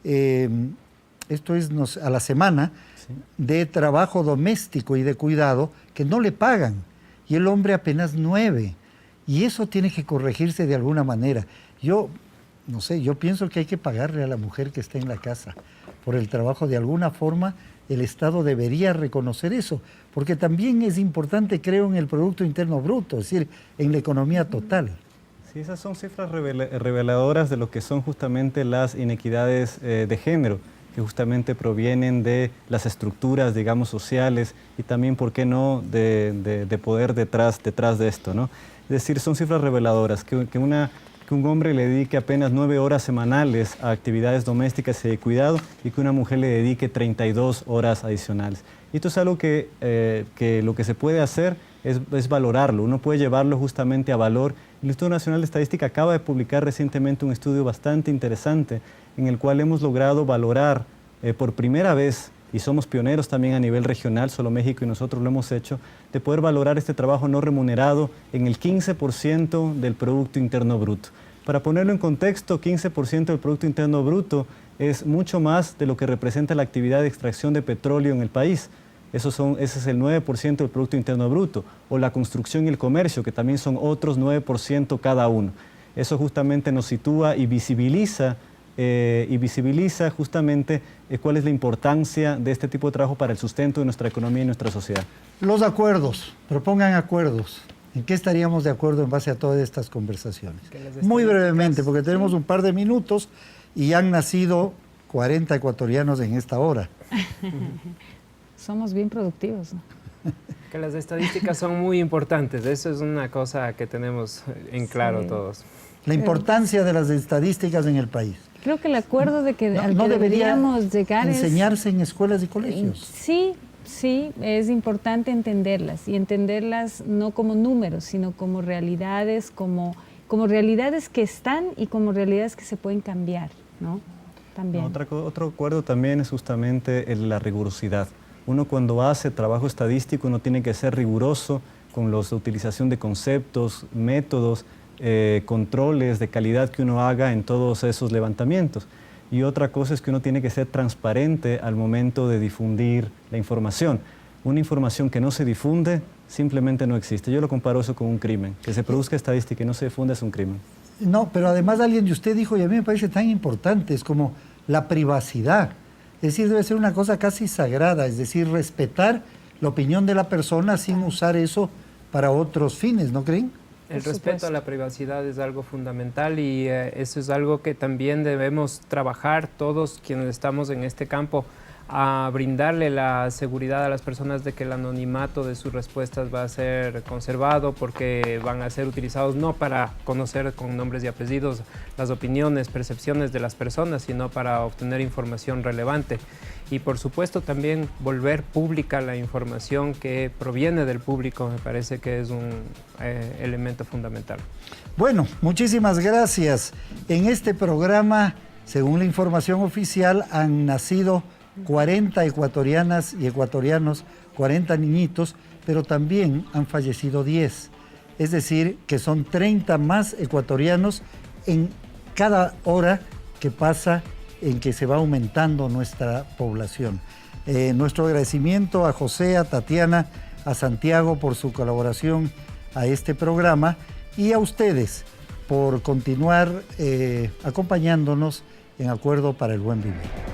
esto es a la semana, sí, de trabajo doméstico y de cuidado que no le pagan, y el hombre apenas 9, y eso tiene que corregirse de alguna manera. Yo, no sé, yo pienso que hay que pagarle a la mujer que está en la casa por el trabajo. De alguna forma el Estado debería reconocer eso, porque también es importante, creo, en el Producto Interno Bruto, es decir, en la economía total. Sí, esas son cifras reveladoras de lo que son justamente las inequidades de género, que justamente provienen de las estructuras, digamos, sociales, y también, ¿por qué no?, de poder detrás de esto, ¿no? Es decir, son cifras reveladoras, que un hombre le dedique apenas 9 horas semanales a actividades domésticas y de cuidado, y que una mujer le dedique 32 horas adicionales. Y esto es algo que lo que se puede hacer es valorarlo, uno puede llevarlo justamente a valor. El Instituto Nacional de Estadística acaba de publicar recientemente un estudio bastante interesante en el cual hemos logrado valorar por primera vez, y somos pioneros también a nivel regional, solo México y nosotros lo hemos hecho, de poder valorar este trabajo no remunerado en el 15% del Producto Interno Bruto. Para ponerlo en contexto, 15% del Producto Interno Bruto es mucho más de lo que representa la actividad de extracción de petróleo en el país. ese es el 9% del Producto Interno Bruto, o la construcción y el comercio, que también son otros 9% cada uno. Eso justamente nos sitúa y visibiliza justamente cuál es la importancia de este tipo de trabajo para el sustento de nuestra economía y nuestra sociedad. Los acuerdos, propongan acuerdos. ¿En qué estaríamos de acuerdo en base a todas estas conversaciones? Muy brevemente, porque tenemos un par de minutos y han nacido 40 ecuatorianos en esta hora. Somos bien productivos, ¿no? Que las estadísticas son muy importantes, eso es una cosa que tenemos en claro todos. La importancia de las estadísticas en el país. Creo que el acuerdo de que al no que debería deberíamos llegar enseñarse en escuelas y colegios. Sí, es importante entenderlas y entenderlas no como números, sino como realidades, como realidades que están y como realidades que se pueden cambiar, ¿no? También. Otro acuerdo también es justamente la rigurosidad. Uno cuando hace trabajo estadístico uno tiene que ser riguroso con la utilización de conceptos, métodos, controles de calidad que uno haga en todos esos levantamientos. Y otra cosa es que uno tiene que ser transparente al momento de difundir la información. Una información que no se difunde simplemente no existe. Yo lo comparo eso con un crimen. Que se produzca estadística y no se difunda es un crimen. No, pero además alguien de usted dijo, y a mí me parece tan importante, es como la privacidad. Es decir, debe ser una cosa casi sagrada, es decir, respetar la opinión de la persona sin usar eso para otros fines, ¿no creen? El respeto a la privacidad es algo fundamental y eso es algo que también debemos trabajar todos quienes estamos en este campo, a brindarle la seguridad a las personas de que el anonimato de sus respuestas va a ser conservado porque van a ser utilizados no para conocer con nombres y apellidos las opiniones, percepciones de las personas, sino para obtener información relevante. Y por supuesto también volver pública la información que proviene del público, me parece que es un elemento fundamental. Bueno, muchísimas gracias. En este programa, según la información oficial, han nacido 40 ecuatorianas y ecuatorianos, 40 niñitos, pero también han fallecido 10. Es decir, que son 30 más ecuatorianos en cada hora que pasa en que se va aumentando nuestra población. Nuestro agradecimiento a José, a Tatiana, a Santiago por su colaboración a este programa y a ustedes por continuar acompañándonos en Acuerdo para el Buen Vivir.